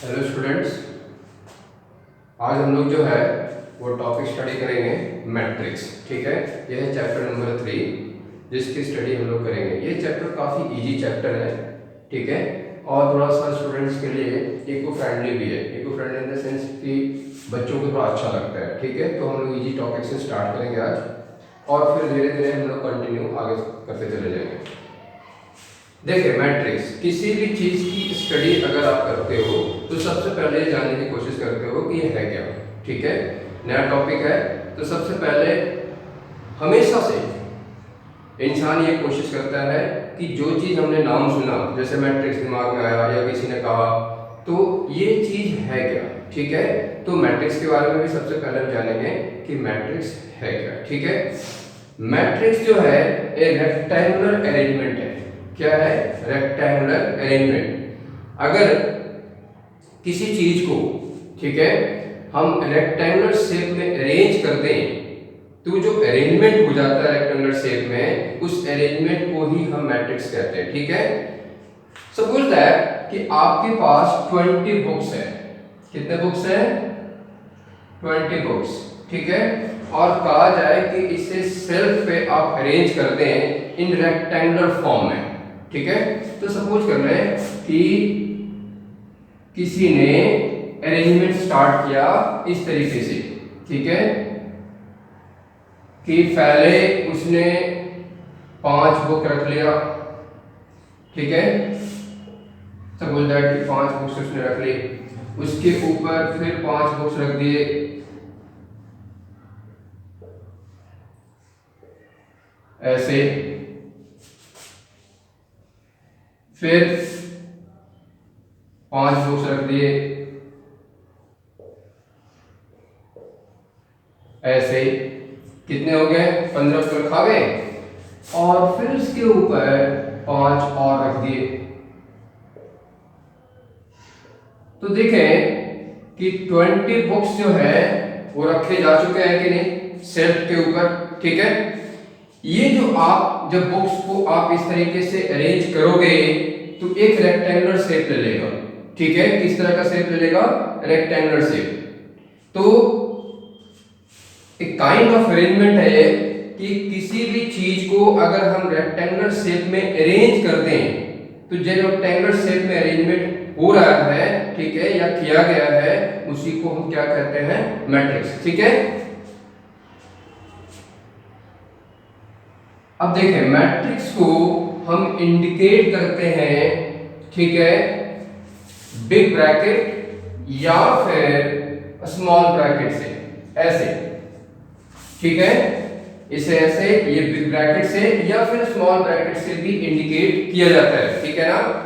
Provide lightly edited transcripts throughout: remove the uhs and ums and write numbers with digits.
Hello students, आज हम लोग जो है वो टॉपिक स्टडी करेंगे मैट्रिक्स। ठीक है, यह है चैप्टर नंबर 3 जिसकी स्टडी हम लोग करेंगे। ये चैप्टर काफ़ी इजी चैप्टर है, ठीक है, और थोड़ा सा स्टूडेंट्स के लिए इको फ्रेंडली भी है। Eco friendly in the sense कि बच्चों को थोड़ा अच्छा लगता है। ठीक है, तो हम लोग इजी टॉपिक से स्टार्ट करेंगे आज, और फिर धीरे धीरे हम लोग कंटिन्यू आगे करते चले जाएंगे। देखिए, मैट्रिक्स, किसी भी चीज़ की स्टडी अगर आप करते हो तो सबसे पहले जानने की कोशिश करते हो कि ये है क्या। ठीक है, नया टॉपिक है तो सबसे पहले हमेशा से इंसान ये कोशिश करता है कि जो चीज़ हमने नाम सुना, जैसे मैट्रिक्स दिमाग में आया या किसी ने कहा, तो ये चीज़ है क्या। ठीक है, तो मैट्रिक्स के बारे में भी सबसे पहले हम जानेंगे कि मैट्रिक्स है क्या। ठीक है, मैट्रिक्स जो है एक रेक्टेंगुलर अरेंजमेंट है। क्या है? Rectangular arrangement. अगर किसी चीज को, ठीक है, हम रेक्टेंगुलर शेप में अरेंज कर दें तो जो अरेंजमेंट हो जाता है रेक्टेंगुलर शेप में, उस अरेंजमेंट को ही हम मैट्रिक्स कहते हैं। ठीक है, सपोज दैट कि आपके पास 20 बुक्स है। कितने बुक्स हैं? 20 बुक्स। ठीक है, और कहा जाए कि इसे सेल्फ पे आप अरेंज कर दें इन रेक्टेंगुलर फॉर्म में। ठीक है, तो सपोज कर रहे हैं कि किसी ने अरेंजमेंट स्टार्ट किया इस तरीके से। ठीक है, कि पहले उसने 5 बुक रख लिया। ठीक है, सपोज दैट कि 5 बुक्स उसने रख ली, उसके ऊपर फिर 5 बुक्स रख दिए, ऐसे, फिर 5 बुक्स रख दिए, ऐसे। कितने हो गए? 15 बुक्स रखा गए, और फिर उसके ऊपर 5 और रख दिए। तो देखें कि 20 बुक्स जो है वो रखे जा चुके हैं कि नहीं शेल्फ के ऊपर। ठीक है, ये जो आप जब बुक्स को आप इस तरीके से अरेंज करोगे तो एक रेक्टेंगुलर शेप ले लेगा। ठीक है, किस तरह का शेप ले लेगा? Rectangular shape. तो एक काइंड ऑफ अरेंजमेंट है ये कि किसी भी चीज को अगर हम रेक्टेंगुलर शेप में अरेंज कर दें तो जो रेक्टेंगुलर शेप में अरेंजमेंट हो रहा है, ठीक है, या किया गया है, उसी को हम क्या कहते हैं? मैट्रिक्स। ठीक है, अब देखें, मैट्रिक्स को हम इंडिकेट करते हैं, ठीक है, बिग ब्रैकेट या फिर स्मॉल ब्रैकेट से, ऐसे। ठीक है, इसे ऐसे, ये बिग ब्रैकेट से या फिर स्मॉल ब्रैकेट से भी इंडिकेट किया जाता है। ठीक है ना।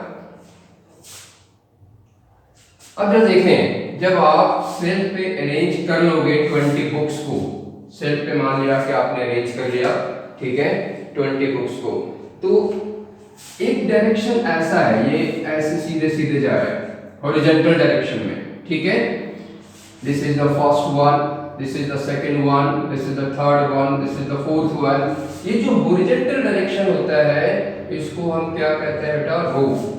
अब जब देखें, जब आप सेल पे अरेंज कर लोगे 20 बुक्स को, सेल पे मान लिया कि आपने अरेंज कर लिया, ठीक है, 20 बुक्स को, तो एक डायरेक्शन ऐसा है, ये ऐसे सीधे सीधे जा रहा है हॉरिजॉन्टल डायरेक्शन में। ठीक है, this is the first one, this is the second one, this is the third one, this is the fourth one. ये जो हॉरिजॉन्टल डायरेक्शन होता है इसको हम क्या कहते हैं बेटा? रो।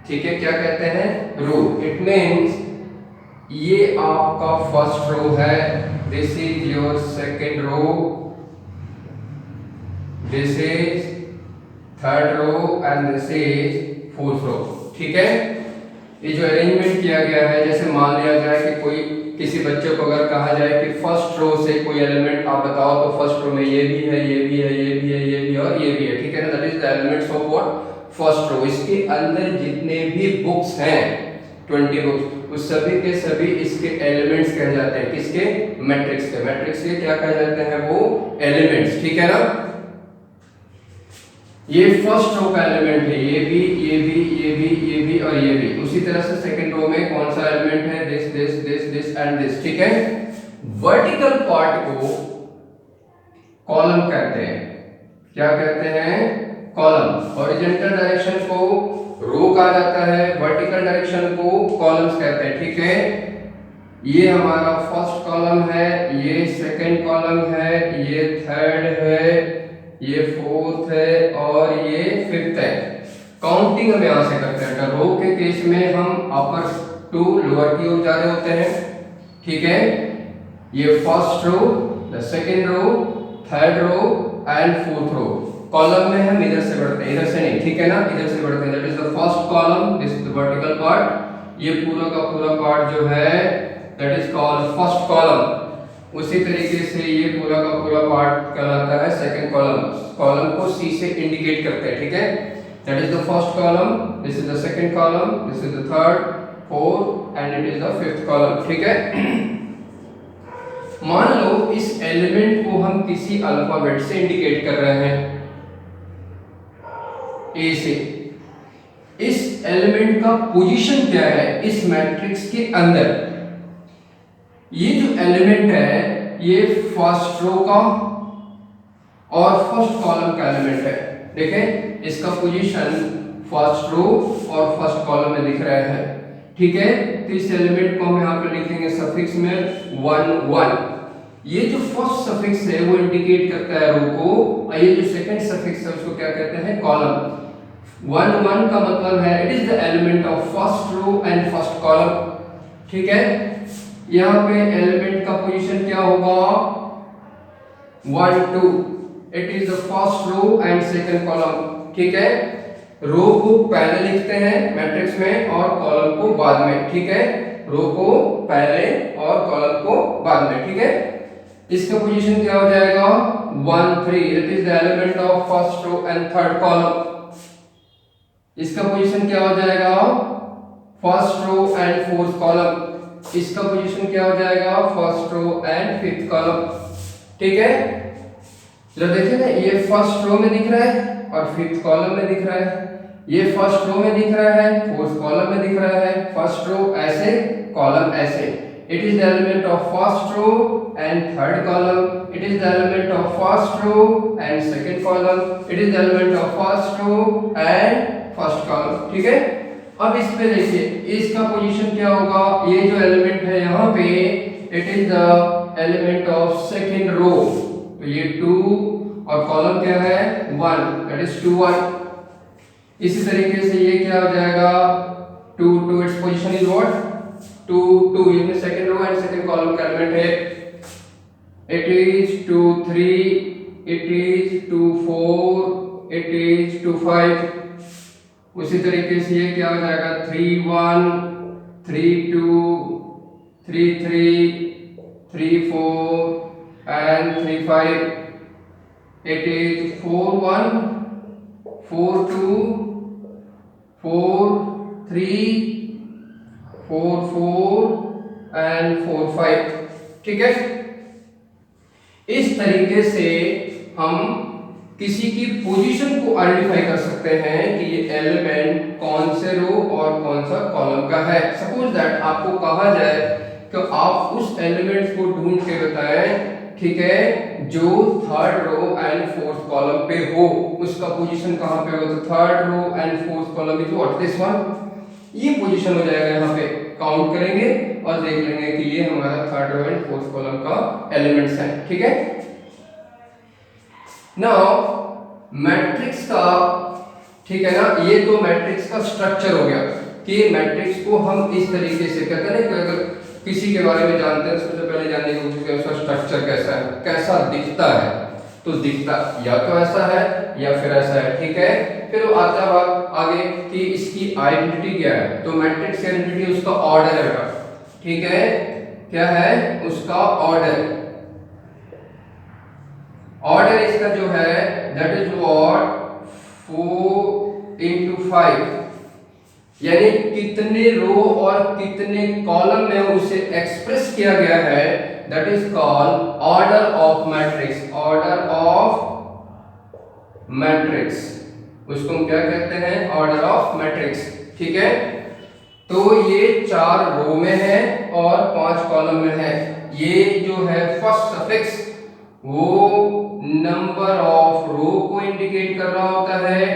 ठीक है, क्या कहते हैं? रो। इट मींस ये आपका फर्स्ट रो है, this is your second row, this is third row and this is fourth row. ठीक है, ये जो अरेंजमेंट किया गया है, जैसे मान लिया जाए कि कोई किसी बच्चे को अगर कहा जाए कि फर्स्ट रो से कोई एलिमेंट आप बताओ, तो फर्स्ट रो में ये भी है, ये भी है, ये भी है, ये भी है और ये भी है। ठीक है ना, that is the elements of what? First row. इसके अंदर जितने भी बुक्स हैं 20 बुक्स, उस सभी के सभी इसके एलिमेंट्स कहे जाते हैं। किसके? मैट्रिक्स के। मैट्रिक्स के क्या कहे जाते हैं? वो एलिमेंट्स। ठीक है ना, ये फर्स्ट रो का एलिमेंट है, ये भी, ये भी, ये भी, ये भी और ये भी। उसी तरह से सेकंड रो में कौन सा एलिमेंट है? This this this this and this. ठीक है, वर्टिकल पार्ट को कॉलम कहते हैं। क्या कहते हैं? कॉलम। हॉरिजॉन्टल डायरेक्शन को रो कहा जाता है, वर्टिकल डायरेक्शन को कॉलम्स कहते हैं। ठीक है, ये हमारा फर्स्ट कॉलम है, ये सेकंड कॉलम है, ये थर्ड है, ये फोर्थ है और ये फिफ्थ है। काउंटिंग हम यहां से करते हैं। रो के केस में हम अपर टू लोअर की ओर जा रहे होते हैं, ठीक है। ये first row, the second row, third row and fourth row. Column में हम इधर से बढ़ते हैं, इधर से नहीं, ठीक है ना, इधर से बढ़ते हैं। That is the first column, this is the vertical part. ये पूरा का पूरा पार्ट जो है that is called first column. उसी तरीके से ये पूरा का पूरा पार्ट कहलाता है सेकंड कॉलम। कॉलम को सी से इंडिकेट करते हैं, ठीक है। That is the first column, this is the second column, this is the third, fourth and it is the fifth column, ठीक है। मान लो इस एलिमेंट को हम किसी अल्फाबेट से इंडिकेट कर रहे हैं, ए से। इस एलिमेंट का पोजीशन क्या है इस मैट्रिक्स के अंदर? ये जो एलिमेंट है ये फर्स्ट रो का और फर्स्ट कॉलम का एलिमेंट है। देखें इसका पोजीशन फर्स्ट रो और फर्स्ट कॉलम में दिख रहा है, ठीक है। तो इस एलिमेंट को हम यहाँ पे लिखेंगे सफिक्स में 1 1। ये जो फर्स्ट सफिक्स है वो इंडिकेट करता है रो को, और ये जो सेकंड सफिक्स है उसको क्या कहते हैं? कॉलम। 1 1 का मतलब है it is the element of first row and first column, ठीक है। यहाँ पे एलिमेंट का पोजीशन क्या होगा? 1 2, it is the first row and second column, ठीक है। रो को पहले लिखते हैं मैट्रिक्स में और कॉलम को बाद में, ठीक है। रो को पहले और कॉलम को बाद में, ठीक है। इसका पोजीशन क्या हो जाएगा? 1 3, it is the element of first row and third column. इसका पोजीशन क्या हो जाएगा? First row and fourth column. इसका पोजीशन क्या हो जाएगा? First row and fifth column, ठीक है। जरा देखिए ना, ये फर्स्ट रो में दिख रहा है और फिफ्थ कॉलम में दिख रहा है। ये फर्स्ट रो में दिख रहा है, फोर्थ कॉलम में दिख रहा है। फर्स्ट रो ऐसे, कॉलम ऐसे। It is the element of first row and third column. It is the element of first row and second column. It is the element of first row and first column, ठीक है। अब इस पे देखिए इसका position क्या होगा? ये जो एलिमेंट है यहाँ पे it is the element of second row, तो ये 2 और कॉलम क्या है? 1, दैट इज 2 1। इसी तरीके से ये क्या हो जाएगा? 2 2, इट्स पोजीशन इज व्हाट? 2 2, इसमें second row and second column का एलिमेंट है। It is 2 3, it is 2 4, it is 2 5। उसी तरीके से ये क्या हो जाएगा? 3 1, 3 2, 3 3, 3 4 एंड 3 5। इट इज 4 1, 4 2, 4 3, 4 4 एंड 4 5, ठीक है। इस तरीके से हम किसी की पोजीशन को आइडेंटिफाई कर सकते हैं कि ये एलिमेंट कौन से रो और कौन सा कॉलम का है। सपोज दैट आपको कहा जाए कि आप उस एलिमेंट को ढूंढ के बताएं, ठीक है, जो third row and fourth column पे हो, उसका पोजीशन कहाँ पे हो? तो third row and fourth column is what? This one. ये पोजीशन हो जाएगा, यहाँ पे काउंट करेंगे और देख लेंगे कि ये हमारा third row and fourth column का एलिमेंट्स है, ठीक है। नाउ मैट्रिक्स का, ठीक है ना, ये तो मैट्रिक्स का स्ट्रक्चर हो गया कि मैट्रिक्स को हम इस तरीके से कहते हैं कि अगर किसी के बारे में जानते हैं सबसे पहले जानने की कोशिश करें उसका स्ट्रक्चर कैसा है, कैसा दिखता है। तो दिखता या तो ऐसा है या फिर ऐसा है, ठीक है। फिर वो आता है बात आगे कि इसकी आइडेंटिटी क्या है। तो मैट्रिक्स की आइडेंटिटी उसका ऑर्डर है, ठीक है। क्या है? उसका ऑर्डर। ऑर्डर इसका जो है दैट इज व्हाट? 4 into 5, यानी कितने रो और कितने कॉलम में उसे एक्सप्रेस किया गया है, that is called order of matrix. Order of matrix, उसको हम क्या कहते हैं? ऑर्डर ऑफ मैट्रिक्स, ठीक है। तो ये 4 रो में है और 5 कॉलम में है। ये जो है फर्स्ट सफिक्स वो नंबर ऑफ रो को इंडिकेट कर रहा होता है,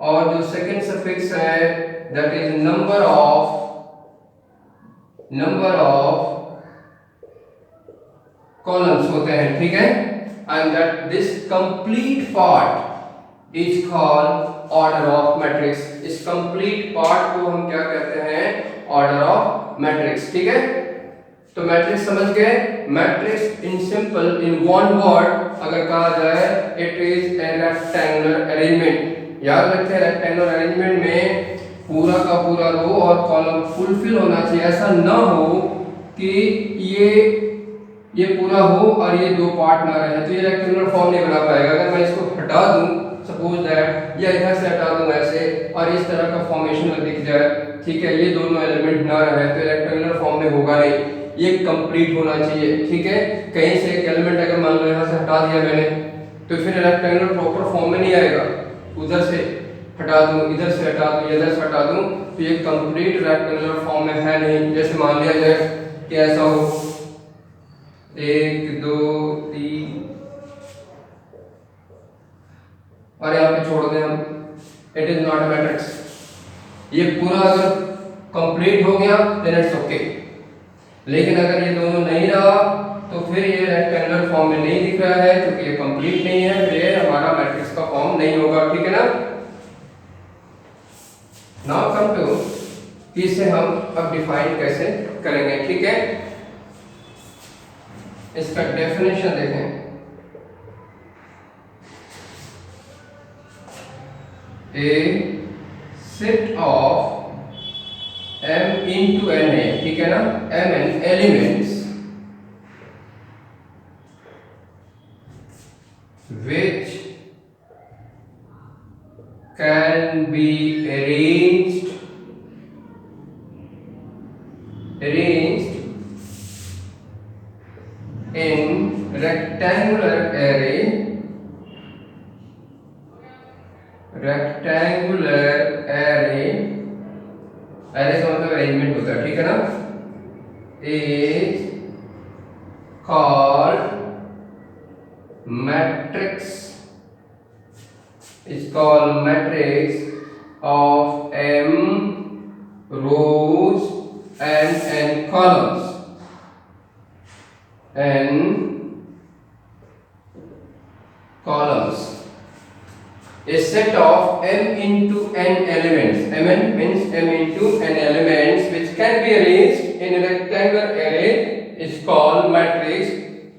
और जो सेकंड सफिक्स है that is number of columns होते हैं, ठीक है। And that this complete part is called order of matrix. इस कंप्लीट पार्ट को हम क्या कहते हैं? ऑर्डर ऑफ मैट्रिक्स, ठीक है। तो मैट्रिक्स समझ गए। Matrix in simple in one word अगर कहा जाए it is a rectangular arrangement. याद रखें रेक्टेंगुलर अरेंजमेंट में पूरा का पूरा रो और कॉलम फुलफिल होना चाहिए। ऐसा ना हो कि ये पूरा हो और ये दो पार्ट ना रहे, तो ये रेक्टेंगुलर फॉर्म नहीं बना पाएगा। अगर मैं इसको हटा दूं सपोज दैट, या इधर से हटा दूं ऐसे और इस तरह का फॉर्मेशन में दिख जाए, ठीक है, ये दोनों एलिमेंट ना रहे तो रेक्टेंगुलर फॉर्म में होगा नहीं, ये कंप्लीट होना चाहिए, ठीक है। कहीं से एक एलिमेंट अगर मान लो यहाँ से हटा दिया मैंने तो फिर रेक्टेंगुलर प्रॉपर फॉर्म में नहीं आएगा। उधर से हटा दूं, इधर से हटा दूं, इधर से हटा दूं तो ये कंप्लीट रेक्टेंगुलर फॉर्म में है नहीं। जैसे मान लिया जाए कि ऐसा हो 1 2 3 और यहाँ पे छोड़ दें हम, it is not a matrix. ये पूरा अगर कंप्लीट हो गया देन इट्स ओके, लेकिन अगर ये दोनों नहीं रहा तो फिर ये रेक्टेंगुलर फॉर्म में नहीं दिख रहा है क्योंकि ये कंप्लीट नहीं है, फिर ये हमारा मैट्रिक्स का फॉर्म नहीं होगा, ठीक है ना। नाउ कम टू कि इसे हम अब डिफाइन कैसे करेंगे, ठीक है। इसका डेफिनेशन देखें। A set of m into n है, ठीक है ना, mn elements which can be arranged in rectangular array array का मतलब अरेंजमेंट होता है, ठीक है ना, is called matrix of m rows and n columns a set of m into n elements, mn means m into n elements which can be arranged in a rectangular array is called matrix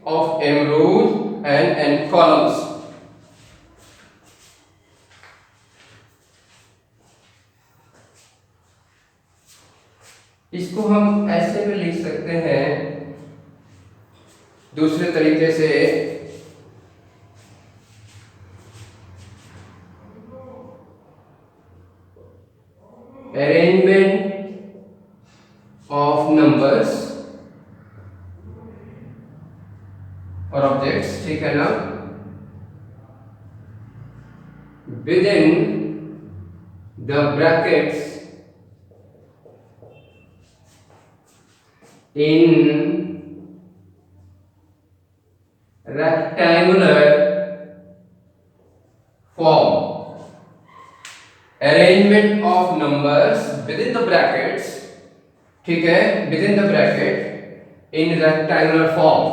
of m rows and n columns. इसको हम ऐसे भी लिख सकते हैं दूसरे तरीके से, arrangement of numbers और objects, ठीक है ना, within the brackets in rectangular form. Arrangement of numbers within the brackets, ठीक है, within the bracket in rectangular form,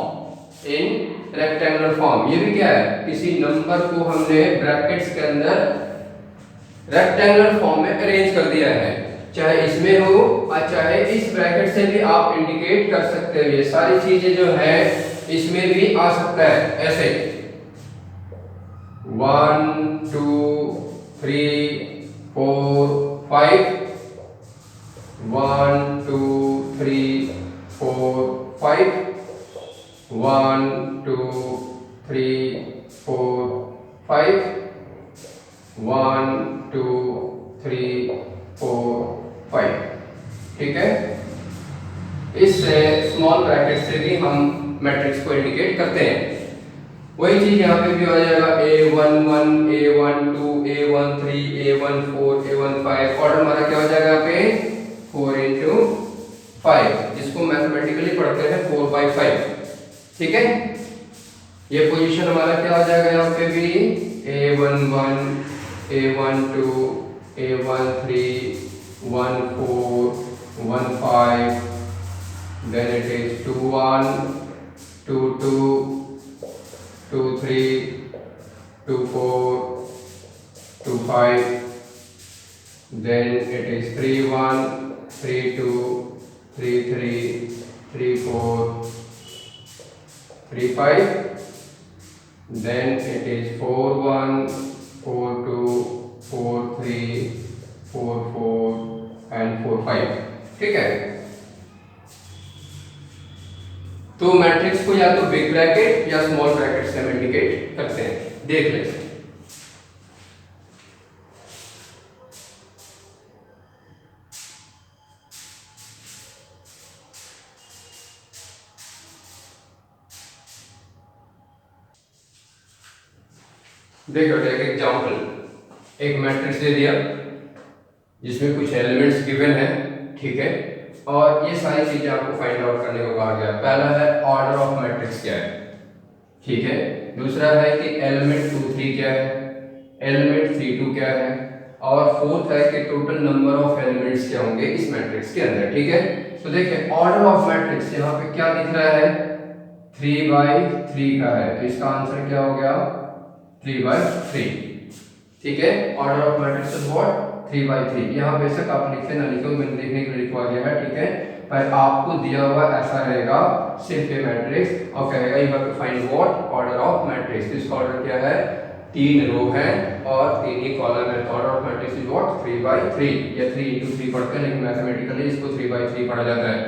ये भी क्या है, किसी नंबर को हमने ब्रैकेट्स के अंदर रेक्टेंगुलर फॉर्म में अरेंज कर दिया है, चाहे इसमें हो और चाहे इस ब्रैकेट से भी आप इंडिकेट कर सकते हो। ये सारी चीजें जो है इसमें भी आ सकता है, ऐसे 1 2 3 4 5 1 2 3 4 5 1 2 3 4 5 1 2 3 4 5, ठीक है। इससे स्मॉल ब्रैकेट से भी हम मैट्रिक्स को इंडिकेट करते हैं। वही चीज यहाँ पे भी आ जाएगा A11 A12 A13 A14 A15, order हमारा क्या हो जाएगा यहाँ पे 4 into 5, जिसको मैथमेटिकली पढ़ते हैं 4 by 5, ठीक है। ये पोजीशन हमारा क्या हो जाएगा यहाँ पे भी A11 A12 A13 14 15, then it is 21 22 23 24 25, then it is 31 32 3 3 3 4 3 5, then it is 4 1 4 2 4 3 4 4 and 4 5, ठीक है। तो मैट्रिक्स को या तो बिग ब्रैकेट या स्मॉल ब्रैकेट से हम इंडिकेट करते हैं, देख लेते हैं। देखो एक एग्जांपल, एक मैट्रिक्स दे दिया जिसमें कुछ एलिमेंट्स गिवन है, ठीक है, और ये सारी चीजें आपको फाइंड आउट करने को कहा गया। पहला है ऑर्डर ऑफ मैट्रिक्स क्या है, ठीक है। दूसरा है कि एलिमेंट 2 3 क्या है, एलिमेंट 3 2 क्या है, और फोर्थ है कि टोटल नंबर ऑफ एलिमेंट्स क्या होंगे इस मैट्रिक्स के अंदर, ठीक है। तो देखिए ऑर्डर ऑफ मैट्रिक्स यहाँ पे क्या दिख रहा है, 3/3 का है, तो इसका आंसर क्या हो गया 3/3, ठीक है। Order of matrix is what 3/3। यहाँ बेशक आप लिखे ना लिखे, मैंने देखने के लिए लिखवा दिया है, ठीक है, पर आपको दिया हुआ ऐसा रहेगा सिर्फ ये मैट्रिक्स, और कहेगा you have to find what order of matrix. इसका ऑर्डर क्या है, 3 रो है और 3 ही कॉलम है, तो order of matrix is what 3/3, या 3 into 3 पढ़ते हैं, लेकिन मैथमेटिकली इसको 3/3 पढ़ा जाता है।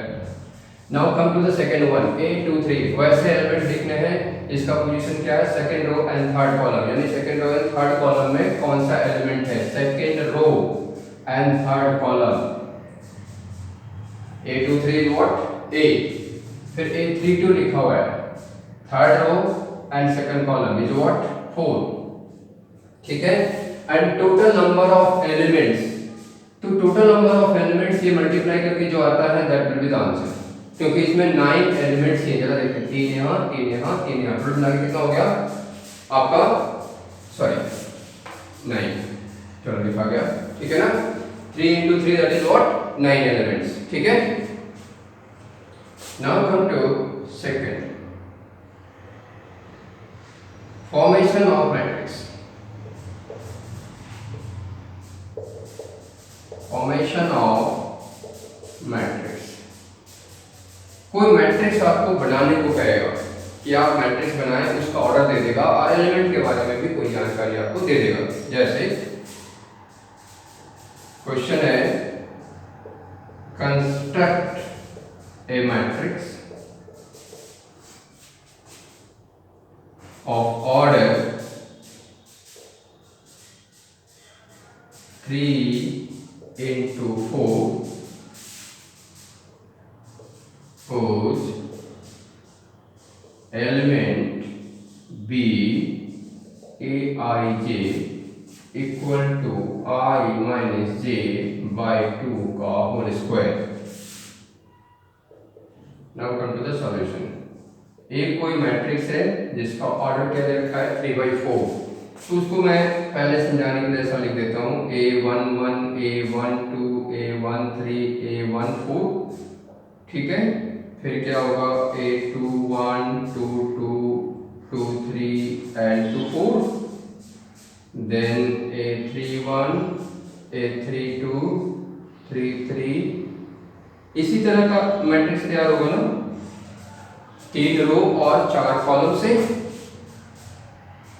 Now come to the second one, A 2 3, वैसे एलिमेंट लिखने हैं, इसका पोजीशन क्या है, second row and third column, यानी second row and third column में कौन सा एलिमेंट है, second row and third column. A 2 3 is what A, फिर A 3 2 लिखा हुआ है, third row and second column is what 4, ठीक है। And total number of elements, तो टोटल नंबर ऑफ एलिमेंट्स ये मल्टीप्लाई करके जो आता है that will be the answer, क्योंकि इसमें 9 एलिमेंट्स हैं। जरा देखते हैं, 3 यहाँ 3 यहाँ 3 यहाँ, टोटल मिला के कितना हो गया आपका, सॉरी 9, चलो लिखा गया, ठीक है ना। 3 into 3 that is what 9 elements, ठीक है। Now come to second, formation of matrix. Formation of matrix, कोई मैट्रिक्स आपको बनाने को कहेगा कि आप मैट्रिक्स बनाएं, उसका ऑर्डर दे देगा और एलिमेंट के बारे में भी कोई जानकारी आपको दे देगा। जैसे क्वेश्चन है, construct A matrix of order 3 into 4 whose element b aij equal to I minus j by 2 का whole square. Now come to the solution. एक कोई मैट्रिक्स है जिसका ऑर्डर क्या दे रखा है 3/4, तो उसको मैं पहले समझाने के लिए ऐसा लिख देता हूँ, A11 A12 A13 A14, ठीक है। फिर क्या होगा A21 22 23 and 24, then A31 A32 33, इसी तरह का मैट्रिक्स तैयार होगा ना, 3 रो और 4 कॉलम से।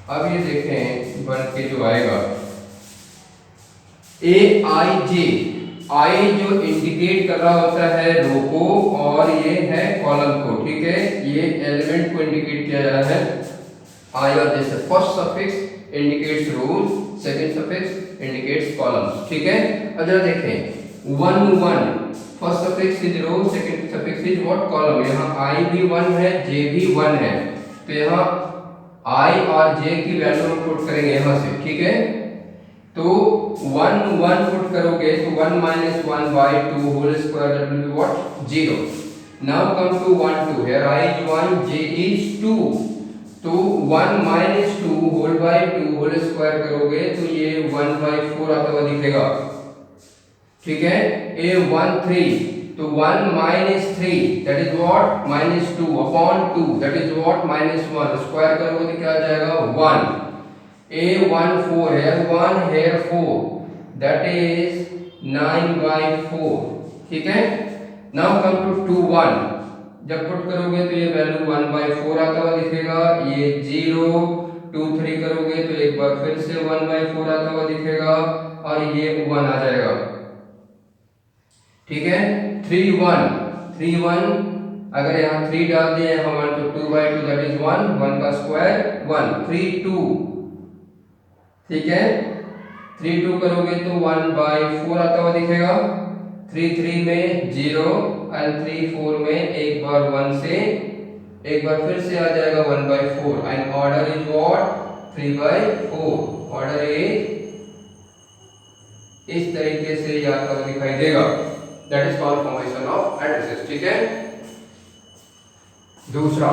अब ये देखें बन के जो आएगा AIJ, आई जो इंडिकेट कर रहा होता है रो को और ये है कॉलम को, ठीक है। ये एलिमेंट को इंडिकेट किया जा रहा है आई और जैसे first suffix indicates rows, second suffix indicates columns, ठीक है। अब जरा देखें 1 1, first suffix is row, second suffix is what column. यहाँ आई भी 1 है, जे भी 1 है, तो यहाँ आई और जे की वैल्यू हम पुट करेंगे यहाँ से, ठीक है। तो 1 1 पुट करोगे तो 1 minus 1 by 2 whole square, that will be what 0. Now come to 1 2, here I is 1, j is 2, तो 1 minus 2 whole by 2 whole square करोगे तो ये 1/4 आता हुआ दिखेगा, ठीक है। A1 3, तो 1 minus 3 that is what minus 2 upon 2 that is what minus 1, square करोगे तो क्या आ जाएगा 1। A1 4, here 1 here 4, that is 9/4, ठीक है। नाउ कम टू 2 1, जब पुट करोगे तो ये वैल्यू 1/4 आता हुआ दिखेगा, ये 0 2 3 करोगे तो एक बार फिर से 1/4 आता हुआ दिखेगा और ये 1 आ जाएगा। ठीक है, 3 1 अगर यहाँ 3 डाल दिए हम 1 तो 2/2 दैट इज 1 का स्क्वायर 1 3 2। ठीक है, 3 2 करोगे तो 1/4 आता हुआ दिखेगा, 3 3 में 0 एंड 3 4 में एक बार 1 से एक बार फिर से आ जाएगा 1/4 and order is what 3/4। Order is इस तरीके से ये आता हुआ दिखाई देगा, that is called formation of matrices. ठीक है, दूसरा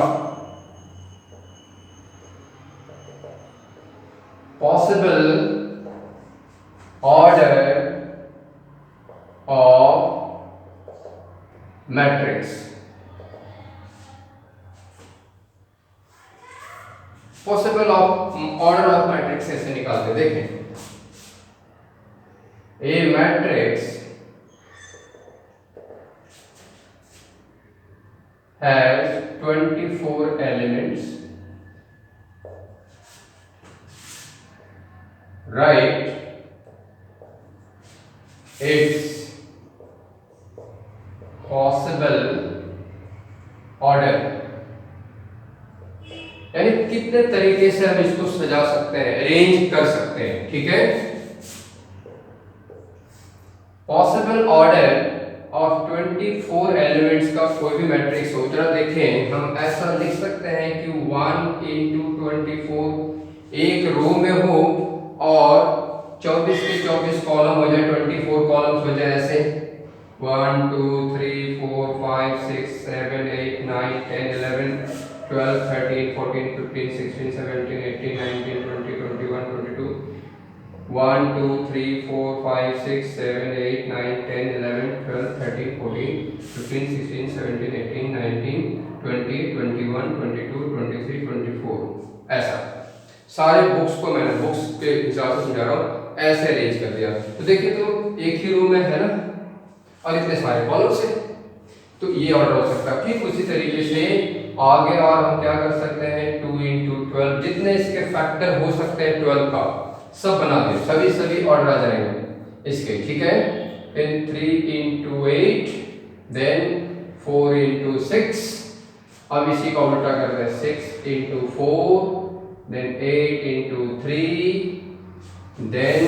possible order of matrix. Possible order of matrix ऐसे निकालते, देखें a matrix has 24 elements, write its possible order, यानी कितने तरीके से हम इसको सजा सकते हैं, अरेंज कर सकते हैं। ठीक है, पॉसिबल ऑर्डर ऑफ 24 एलिमेंट्स का कोई भी मैट्रिक्स हो, जरा देखें हम ऐसा लिख सकते हैं कि 1 into 24 एक रो में हो और 24 के 24 कॉलम हो जाए, 24 कॉलम्स हो जाए ऐसे 1 2 3 4 5 6 7 8 9 10 11 12 13 14 15 16 17 18 19 20 21 22 1 2 3 4 5 6 7 8 9 10 11 12 13 14 15 16 17 18 19 20 21 22 23 24 ऐसा सारे बुक्स को मैंने बुक्स के हिसाब से समझा रहा हूँ, ऐसे अरेंज कर दिया। तो देखिए तो एक ही रो में है ना और इतने सारे कॉलम्स हैं, तो ये ऑर्डर हो सकता है। ठीक उसी तरीके से आगे और हम क्या कर सकते हैं 2 into 12 जितने इसके फैक्टर हो सकते हैं 12 का सब बना दे, सभी ऑर्डर आ जाएंगे इसके। ठीक है, फिर 3 into 8 देन 4 into 6, अब इसी का उल्टा कर रहे हैं 6 into 4 then 8 into 3 then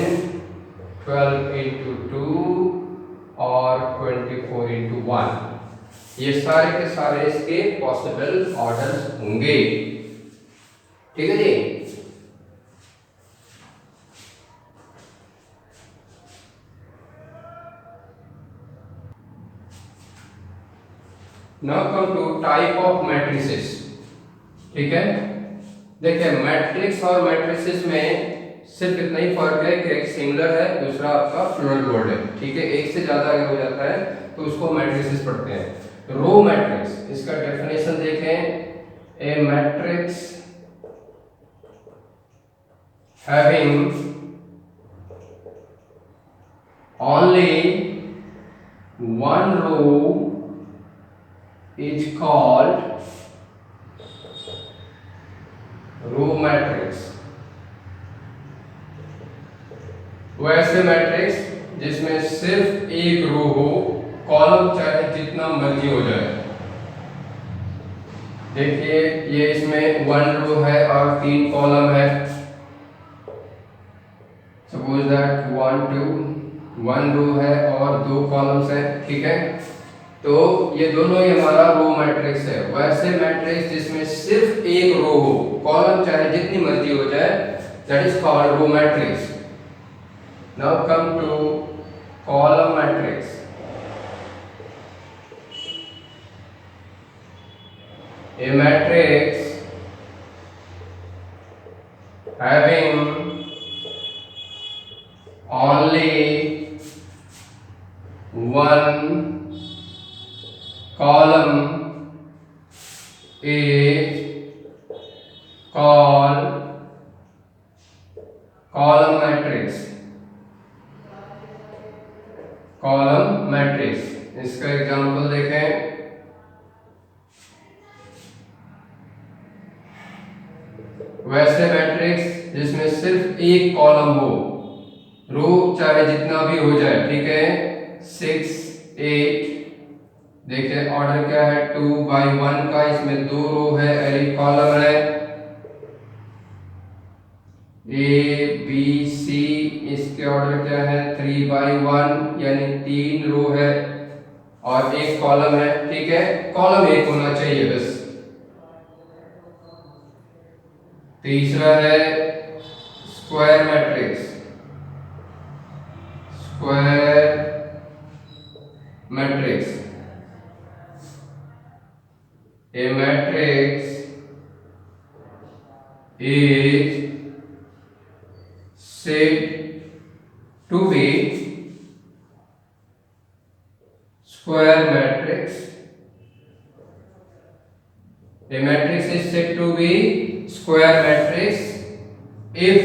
12 into 2 और 24 into 1। ये सारे के सारे इसके पॉसिबल ऑर्डर्स होंगे। ठीक है जी, now come to type of matrices. ठीक है, देखिए मैट्रिक्स और मैट्रिसेस में सिर्फ इतना ही फर्क है कि एक सिंगुलर है, दूसरा आपका प्लूरल वर्ड है। ठीक है, एक से ज्यादा अगर हो जाता है तो उसको मैट्रिसेस पढ़ते हैं। रो मैट्रिक्स, इसका डेफिनेशन देखें, a matrix having only one row is called row matrix. वैसे मैट्रिक्स जिसमें सिर्फ एक रो हो, कॉलम चाहे जितना मर्जी हो जाए। देखिए ये इसमें 1 रो है और 3 कॉलम है, सपोज दैट 1 2 1 रो है और 2 कॉलम्स है। ठीक है, तो ये दोनों ही हमारा रो मैट्रिक्स है। वैसे मैट्रिक्स जिसमें सिर्फ एक रो हो, कॉलम चाहे जितनी मर्जी हो जाए, that is called row matrix. Now come to column matrix. A matrix having only one column is called column matrix। इसका एग्जांपल देखें। वैसे मैट्रिक्स जिसमें सिर्फ एक कॉलम हो, रो चाहे जितना भी हो जाए, ठीक है, 6 8, देखिए ऑर्डर क्या है 2/1 का, इसमें 2 रो है और एक कॉलम है, ए बी सी, इसके ऑर्डर क्या है 3/1 यानी 3 रो है और एक कॉलम है, ठीक है, कॉलम एक होना चाहिए बस। तीसरा है square matrix. Square matrix, a matrix is said to be square matrix. A matrix is said to be square matrix if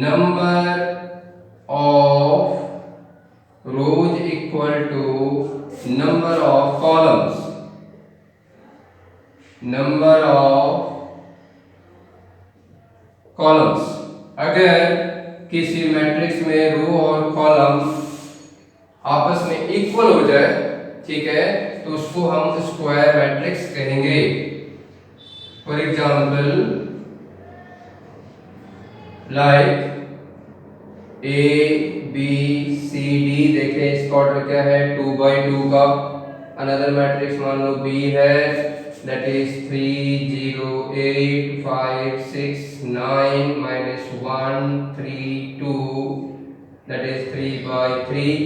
number of rows equal to number of columns. Number of columns, अगर किसी matrix में रो और column आपस में equal हो जाए, ठीक है, तो उसको हम स्क्वायर मैट्रिक्स कहेंगे। For example like A B C D, देखें इसका ऑर्डर क्या है 2/2 का। अनदर मैट्रिक्स मान लो बी है, that is 3 0 8 5 6 9 -1 3 2, that is 3/3।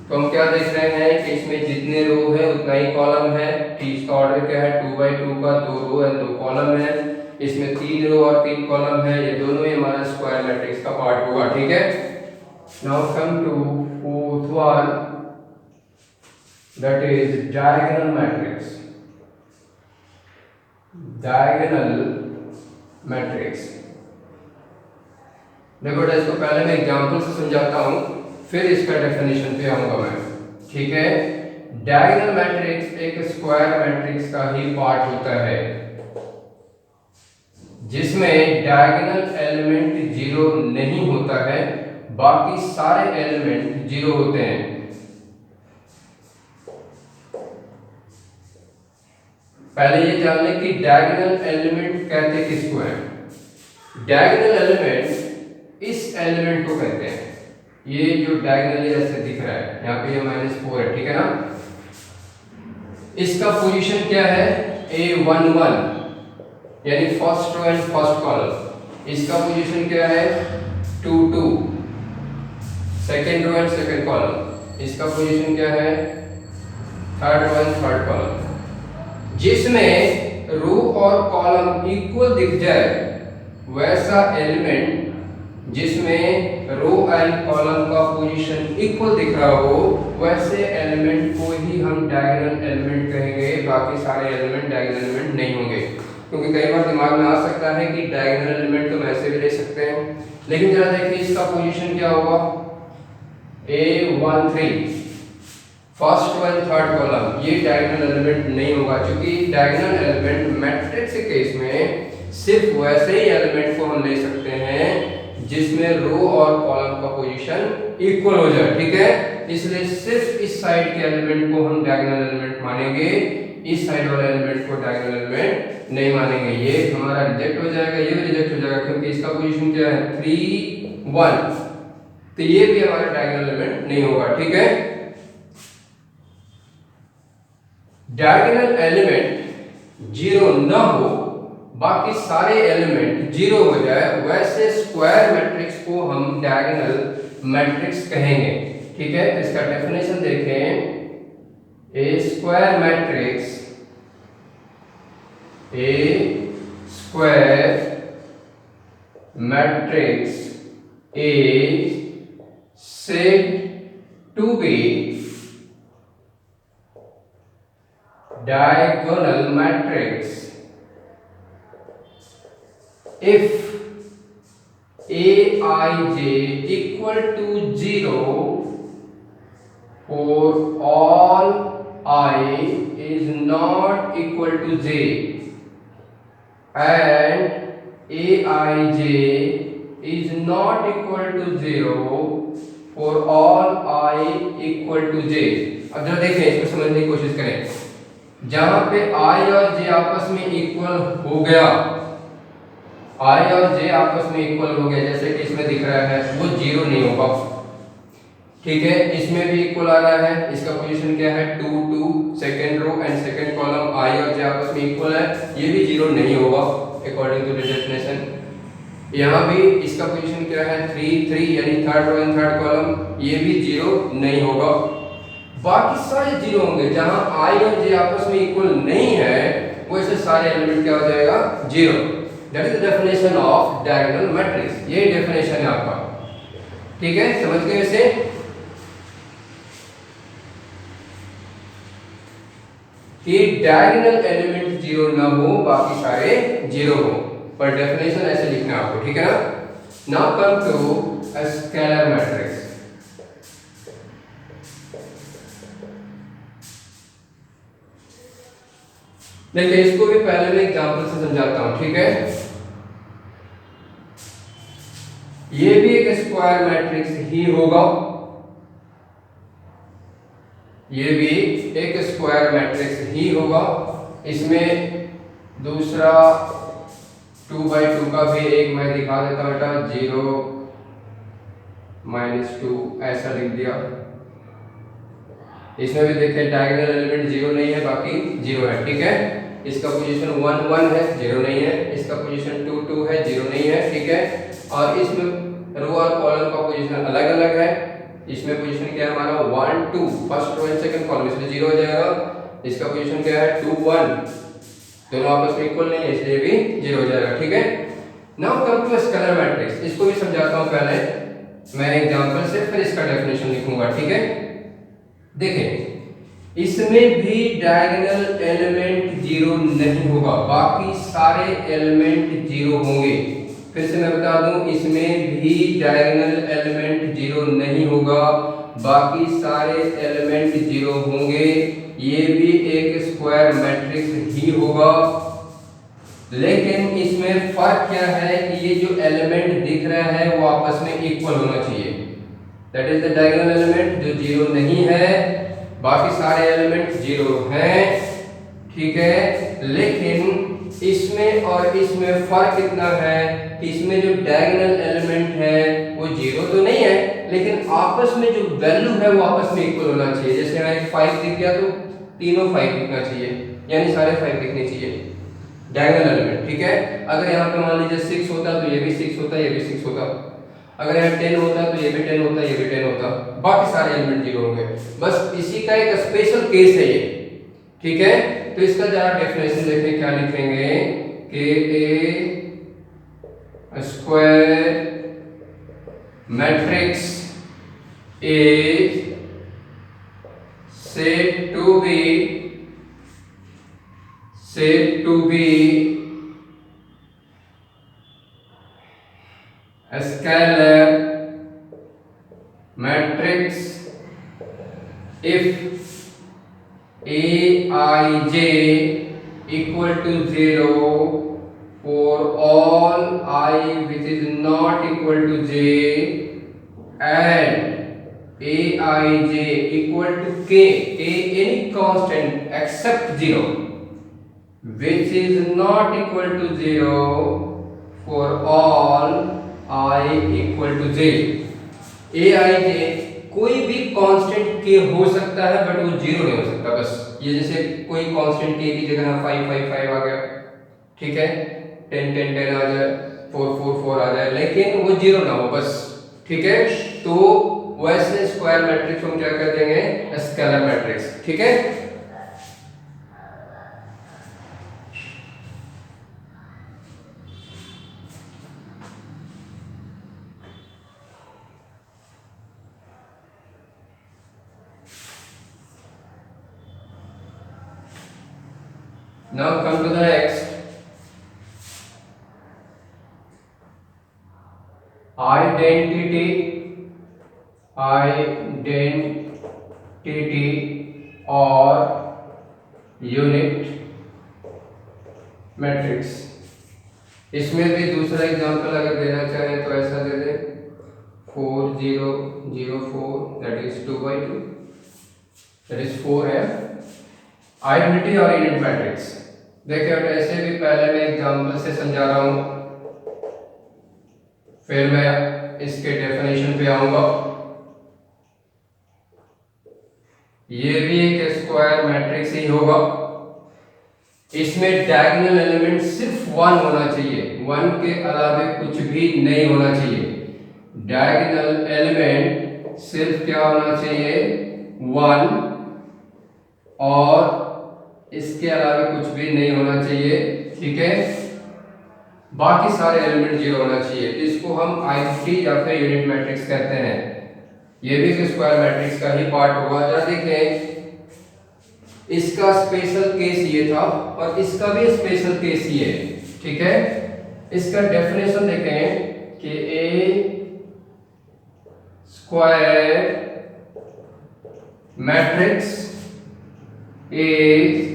तो हम क्या देख रहे हैं कि इसमें जितने रो है उतना ही कॉलम है। इसका ऑर्डर क्या है 2/2 का, 2 रो है 2 कॉलम है, इसमें 3 रो और 3 कॉलम है, ये दोनों ही हमारा स्क्वायर मैट्रिक्स का पार्ट होगा, ठीक है। Now come to fourth one, that is diagonal matrix। Diagonal matrix, देखो इसको पहले मैं एग्जांपल से समझाता हूं, फिर इसका डेफिनेशन पे आऊंगा मैं, ठीक है। डायगोनल मैट्रिक्स एक स्क्वायर मैट्रिक्स का ही पार्ट होता है जिसमें डायगोनल एलिमेंट 0 नहीं होता है, बाकी सारे एलिमेंट 0 होते हैं। पहले ये जान लें कि डायगोनल एलिमेंट कहते किसको है। डायगोनल एलिमेंट इस एलिमेंट को कहते हैं, ये जो डायगोनली ऐसे दिख रहा है यहाँ पे, ये -4 है, ठीक है ना। इसका पोजीशन क्या है A11 यानी first row and first column. इसका पोजीशन क्या है 2 2, second row and second column. इसका पोजीशन क्या है third row and third column. जिसमें रो और कॉलम इक्वल दिख जाए, वैसा एलिमेंट जिसमें रो एंड कॉलम का पोजीशन इक्वल दिख रहा हो, वैसे एलिमेंट को ही हम डायगोनल एलिमेंट कहेंगे, बाकी सारे एलिमेंट डायगोनल एलिमेंट नहीं होंगे। क्योंकि कई बार दिमाग में आ सकता है कि डायगोनल एलिमेंट तो ऐसे भी ले सकते हैं, लेकिन जरा देखिए इसका पोजीशन क्या होगा A13 first one third column, ये डायगोनल एलिमेंट नहीं होगा, क्योंकि डायगोनल एलिमेंट मैट्रिक्स के केस में सिर्फ वैसे ही एलिमेंट को हम ले सकते हैं जिसमें रो और कॉलम का पोजीशन इक्वल हो जाए, ठीक है। इसलिए सिर्फ इस साइड के एलिमेंट को हम डायगोनल एलिमेंट मानेंगे, इस साइड वाले एलिमेंट को डायगोनल एलिमेंट नहीं मानेंगे। ये हमारा रिजेक्ट हो जाएगा, ये भी रिजेक्ट हो जाएगा, क्योंकि इसका पोजीशन क्या है 3 1, तो ये भी हमारा डायगोनल एलिमेंट नहीं होगा, ठीक है। डायगोनल एलिमेंट 0 न हो, बाकी सारे एलिमेंट 0 हो जाए, वैसे स्क्वायर मैट्रिक्स को हम डायगोनल मैट्रिक्स कहेंगे, ठीक है। तो इसका डेफिनेशन देखें, a square matrix, a square matrix is said to be diagonal matrix if Aij equal to 0 for all I is not equal to j and aij is not equal to 0 for all I equal to j। अब जरा देखें, इसको समझने की कोशिश करें। जहां पे I और j आपस में इक्वल हो गया, I और j आपस में इक्वल हो गया, जैसे कि इसमें दिख रहा है, वो जीरो नहीं होगा। ठीक है, इसमें भी इक्वल आ रहा है, इसका पोजीशन क्या है 2 2, second row and second column I और j आपस में इक्वल है, ये भी जीरो नहीं होगा अकॉर्डिंग टू द डेफिनेशन। यहाँ भी इसका पोजीशन क्या है 3 3, यानी third row and third column, ये भी जीरो नहीं होगा। बाकी सारे जीरो होंगे। जहां I और j आपस में इक्वल नहीं है, वैसे सारे एलिमेंट क्या हो जाएगा zero. That is the definition of diagonal matrix. ये डेफिनेशन है आपका। ठीक है, समझ गए इसे? कि डायगोनल एलिमेंट जीरो ना हो, बाकी सारे जीरो हो, पर डेफिनेशन ऐसे लिखना है आपको। ठीक है ना? Now come to a scalar matrix. देखिए, इसको भी पहले मैं एग्जांपल से समझाता हूं। ठीक है, ये भी एक स्क्वायर मैट्रिक्स ही होगा, ये भी एक स्क्वायर मैट्रिक्स ही होगा। इसमें दूसरा 2/2 का भी एक मैं दिखा देता हूं बेटा, 0 -2 ऐसा लिख दिया। इसमें भी देखिए डायगोनल एलिमेंट जीरो नहीं है, बाकी जीरो है। ठीक है, इसका पोजीशन 1 1 है, जीरो नहीं है। इसका पोजीशन 2 2 है, जीरो नहीं है। ठीक है, और इसमें रो और कॉलम का पोजीशन अलग अलग है। इसमें पोजीशन क्या है हमारा 1 2, first row and second column, इसलिए जीरो हो जाएगा। इसका पोजीशन क्या है 2 1, दोनों आपस में इक्वल नहीं है, इसलिए भी जीरो हो जाएगा। ठीक है, now come to scalar matrix. इसको भी समझाता हूं पहले मैं एग्जांपल से, फिर इसका डेफिनेशन लिखूंगा। ठीक है, देखें, इसमें भी डायगोनल एलिमेंट जीरो नहीं होगा, बाकी सारे एलिमेंट जीरो होंगे। फिर से मैं बता दूं, इसमें भी डायगोनल एलिमेंट जीरो नहीं होगा, बाकी सारे एलिमेंट जीरो होंगे। ये भी एक स्क्वायर मैट्रिक्स ही होगा, लेकिन इसमें फर्क क्या है कि ये जो एलिमेंट दिख रहा है वो आपस में इक्वल होना चाहिए। That is the diagonal element जो जीरो नहीं है, बाकी सारे एलिमेंट जीरो हैं। ठीक है, लेकिन इसमें और इसमें फर्क इतना है कि इसमें जो डायगोनल एलिमेंट है वो जीरो तो नहीं है, लेकिन आपस में जो वैल्यू है वो आपस में इक्वल होना चाहिए। जैसे यहाँ 5 दिख गया तो तीनों 5 दिखना चाहिए, यानी सारे 5 दिखने चाहिए डायगोनल एलिमेंट। ठीक है, अगर यहाँ पे मान लीजिए 6 होता तो ये भी 6 होता, ये भी 6 होता। अगर यहाँ 10 होता तो ये भी 10 होता, ये भी 10 होता, बाकी सारे एलिमेंट जीरो होंगे। बस इसी का एक स्पेशल केस है ये। ठीक है, तो इसका जरा डेफिनेशन देखें, क्या लिखेंगे कि a square matrix is said to be a scalar matrix if Aij equal to 0 for all I which is not equal to j, and Aij equal to k any constant except 0 which is not equal to 0 for all I equal to j। Aij कोई भी constant k हो सकता है, but वो zero नहीं हो सकता। बस ये जैसे कोई कांस्टेंट k की जगह 5 5 5 आ गया, ठीक है, 10 10 10 आ जाए, 4 4 4 आ जाए, लेकिन वो जीरो ना हो बस। ठीक है, तो वैसे स्क्वायर मैट्रिक्स हम क्या कर देंगे, स्केलर मैट्रिक्स। ठीक है, now come to the next identity और यूनिट मैट्रिक्स। इसमें भी दूसरा एग्जांपल अगर देना चाहें तो ऐसा दे दें 4 0 0 4 दैट इज 2/2 दैट इज 4 है आइडेंटिटी और यूनिट मैट्रिक्स। देखिए बेटा ऐसे भी पहले मैं एग्जांपल से समझा रहा हूं, फिर मैं इसके डेफिनेशन पे आऊंगा। ये भी एक स्क्वायर मैट्रिक्स ही होगा, इसमें डायगोनल एलिमेंट सिर्फ 1 होना चाहिए, 1 के अलावा कुछ भी नहीं होना चाहिए। डायगोनल एलिमेंट सिर्फ क्या होना चाहिए 1 और इसके अलावा कुछ भी नहीं होना चाहिए, ठीक है। बाकी सारे एलिमेंट 0 होना चाहिए, इसको हम आइडेंटिटी या फिर यूनिट मैट्रिक्स कहते हैं। ये भी एक स्क्वायर मैट्रिक्स का ही पार्ट होगा। जरा देखें इसका स्पेशल केस ये था और इसका भी स्पेशल केस ये है, ठीक है। इसका डेफिनेशन देखें कि a square matrix is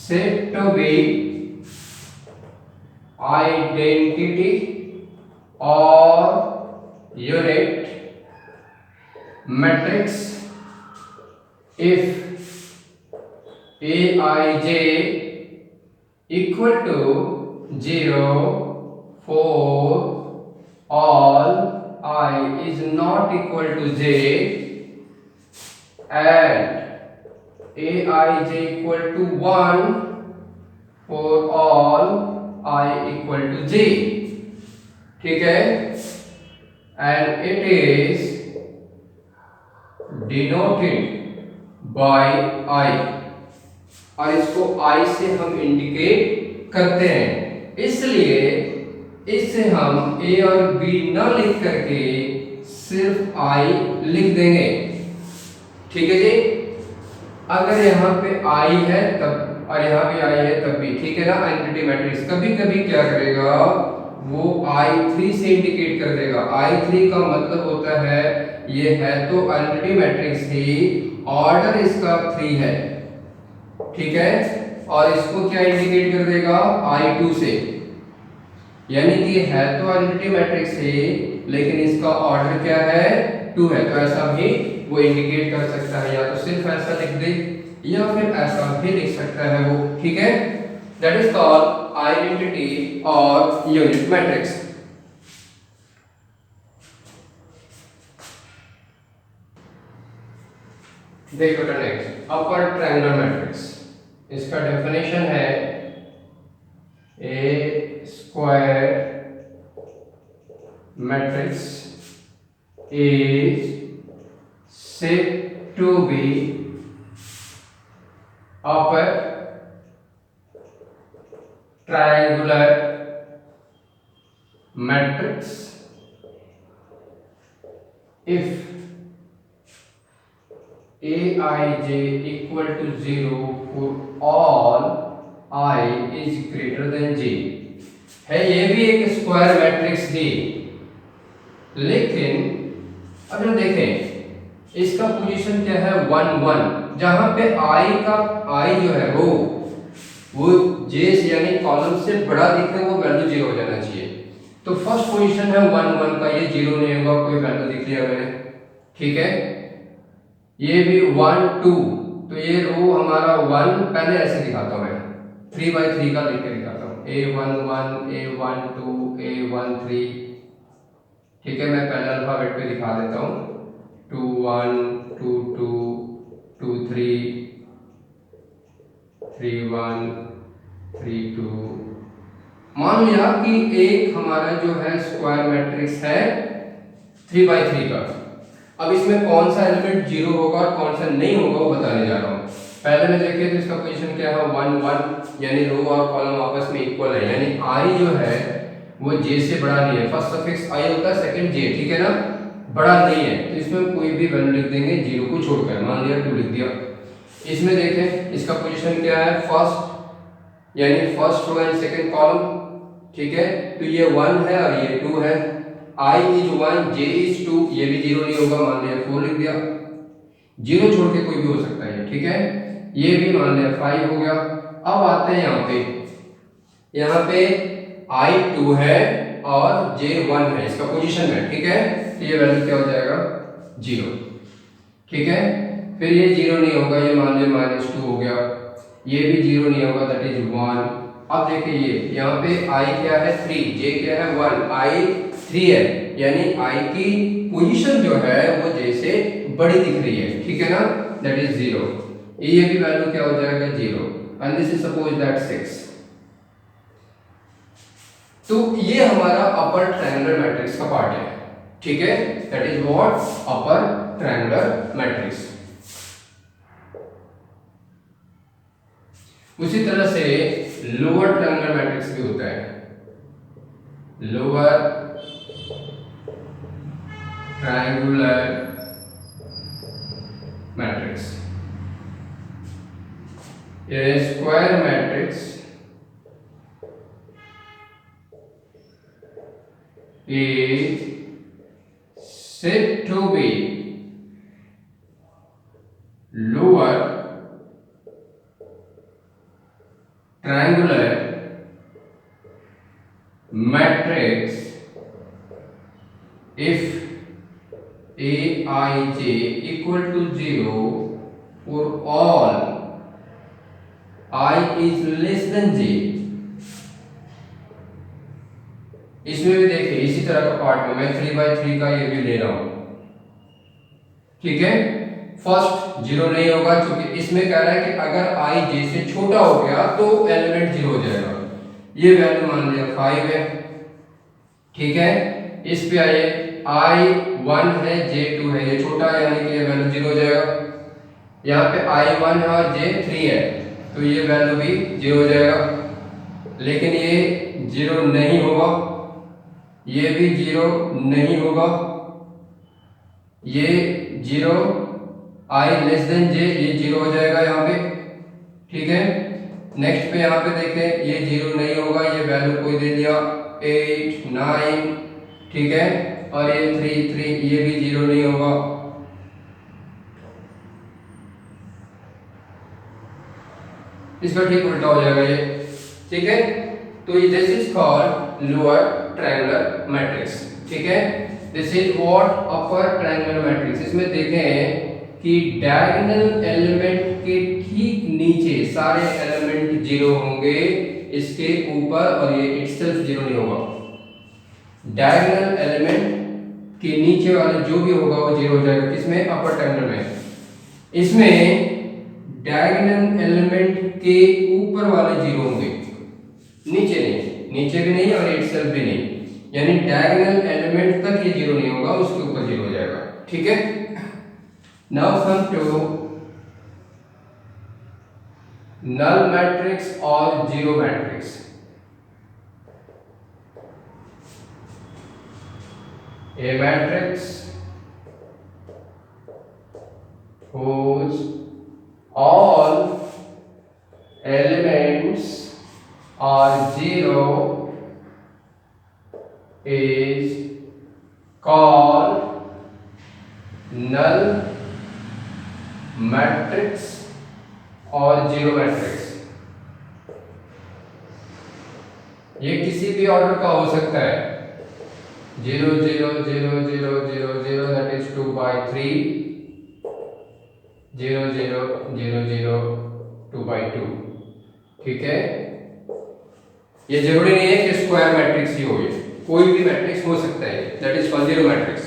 said to be identity or unit matrix if Aij equal to 0 4 all I is not equal to j and Aij equal to 1 for all I equal to j, ठीक है। and it is denoted by I और इसको I से हम indicate करते हैं, इसलिए इससे हम A और B न लिख करके सिर्फ I लिख देंगे, ठीक है जी। अगर यहाँ पे I है तब और यहाँ भी I है तब भी, ठीक है ना। आइडेंटिटी मैट्रिक्स कभी कभी क्या करेगा वो I3 से इंडिकेट कर देगा। I3 का मतलब होता है ये है तो आइडेंटिटी मैट्रिक्स ही, ऑर्डर इसका 3 है, ठीक है। और इसको क्या इंडिकेट कर देगा I2 से, यानी कि है तो आइडेंटिटी मैट्रिक्स ही लेकिन इसका ऑर्डर क्या है 2 है, तो ऐसा भी वो इंडिकेट कर सकता है, या तो सिर्फ ऐसा लिख दे या फिर ऐसा भी लिख सकता है वो, ठीक है। दैट इज कॉल्ड आइडेंटिटी और यूनिट मैट्रिक्स। देखो नेक्स्ट अपर ट्रायंगुलर मैट्रिक्स। इसका डेफिनेशन है a square matrix is said to be upper triangular matrix if Aij equal to 0 for all I is greater than j। है ये भी एक square matrix ही, लेकिन अगर देखें इसका पोजीशन क्या है 1 1, जहां पे I का I जो है वो j यानी कॉलम से बड़ा दिखे, वो वैल्यू 0 हो जाना चाहिए। तो फर्स्ट पोजीशन है 1 1 का, ये 0 नहीं होगा, कोई वैल्यू दिख लिया मैंने, ठीक है। ये भी 1 2, तो ये रो हमारा 1 पहले ऐसे दिखाता हूं मैं 3/3 का लिख के दिखाता हूं A1 1 A1 2 A1 3, ठीक है। मैं पहले अल्फाबेट पे दिखा देता हूं 2 1 2 2 2 3 3 1 3 2। मान लिया कि एक हमारा जो है स्क्वायर मैट्रिक्स है 3/3 का। अब इसमें कौन सा एलिमेंट 0 होगा और कौन सा नहीं होगा वो बताने जा रहा हूं। पहले में देखिए तो इसका पोजीशन क्या है 1 1, यानी रो और कॉलम आपस में इक्वल है, यानी I जो है वो j से बड़ा नहीं है। फर्स्ट सफिक्स I होता है, सेकंड j, ठीक है ना, बड़ा नहीं है, तो इसमें कोई भी वैल्यू लिख देंगे 0 को छोड़कर, मान लिया 2 लिख दिया। इसमें देखें इसका पोजीशन क्या है फर्स्ट, यानी first row and second column, ठीक है। तो ये 1 है और ये 2 है, I is 1 j is 2, ये भी 0 नहीं होगा, मान लिया 4 लिख दिया। जीरो छोड़ के कोई भी हो सकता है, ठीक है। ये भी मान लिया 5 हो गया। अब आते हैं यहाँ पे I2 है और J1 है, इसका पोजीशन है, ठीक है। तो ये वैल्यू क्या हो जाएगा 0, ठीक है। फिर ये 0 नहीं होगा, ये मान लिया -2 हो गया, ये भी 0 नहीं होगा, दैट इज 1। अब देखिए ये यहाँ पे I क्या है 3, J क्या है 1, I 3 है, यानी I की पोजीशन जो है वो J से बड़ी दिख रही है, ठीक है ना, दैट इज 0। ये भी वैल्यू क्या हो जाएगा 0, and this is suppose that 6। तो ये हमारा अपर ट्रायंगुलर मैट्रिक्स का पार्ट है, ठीक है, that is what upper triangular matrix. उसी तरह से लोअर ट्रायंगुलर मैट्रिक्स भी होता है, लोअर ट्रायंगुलर मैट्रिक्स। ये square matrix is said to be lower triangular matrix if Aij equal to 0 for all I is less than j। इसमें भी देखिए इसी तरह का पार्ट में मैं 3/3 का ये भी ले रहा हूं, ठीक है। फर्स्ट 0 नहीं होगा, क्योंकि इसमें कह रहा है कि अगर I j से छोटा हो गया तो एलिमेंट 0 हो जाएगा। ये वैल्यू मान लिया 5 है, ठीक है। इस पे आइए I1 है J2 है, ये छोटा है यानी कि ये वैल्यू 0 हो जाएगा। यहाँ पे I1 है और J3 है, तो ये वैल्यू भी 0 हो जाएगा। लेकिन ये 0 नहीं होगा, ये भी 0 नहीं होगा, ये 0 I लेस देन J, ये 0 हो जाएगा यहाँ पे, ठीक है। नेक्स्ट पे यहाँ पे देखें, ये 0 नहीं होगा, ये वैल्यू कोई दे दिया 8 9, ठीक है। और ये 3 3, ये भी 0 नहीं होगा। इसका ठीक उल्टा हो जाएगा ये, ठीक है। तो ये this is called lower triangular matrix, ठीक है। This is what upper triangular matrix. इसमें देखें कि डायगोनल एलिमेंट के ठीक नीचे सारे एलिमेंट 0 होंगे, इसके ऊपर और ये इटसेल्फ 0 नहीं होगा। डायगोनल एलिमेंट के नीचे वाले जो भी होगा वो 0 हो जाएगा, किसमें अपर ट्रायंगुलर में। इसमें डायगोनल एलिमेंट के ऊपर वाले 0 होंगे, नीचे नहीं, नीचे भी नहीं और इटसेल्फ भी नहीं, यानी डायगोनल एलिमेंट तक ये 0 नहीं होगा, उसके ऊपर 0 हो जाएगा, ठीक है। Now come to null matrix और zero matrix. A matrix whose all elements are 0 is called null matrix और जीरो मैट्रिक्स। ये किसी भी ऑर्डर का हो सकता है, 0 0 0 0 0 0 that is 2/3, 0 0 0 0 2/2, ठीक है। ये जरूरी नहीं है कि स्क्वायर मैट्रिक्स ही हो, कोई भी मैट्रिक्स हो सकता है, that is called zero matrix.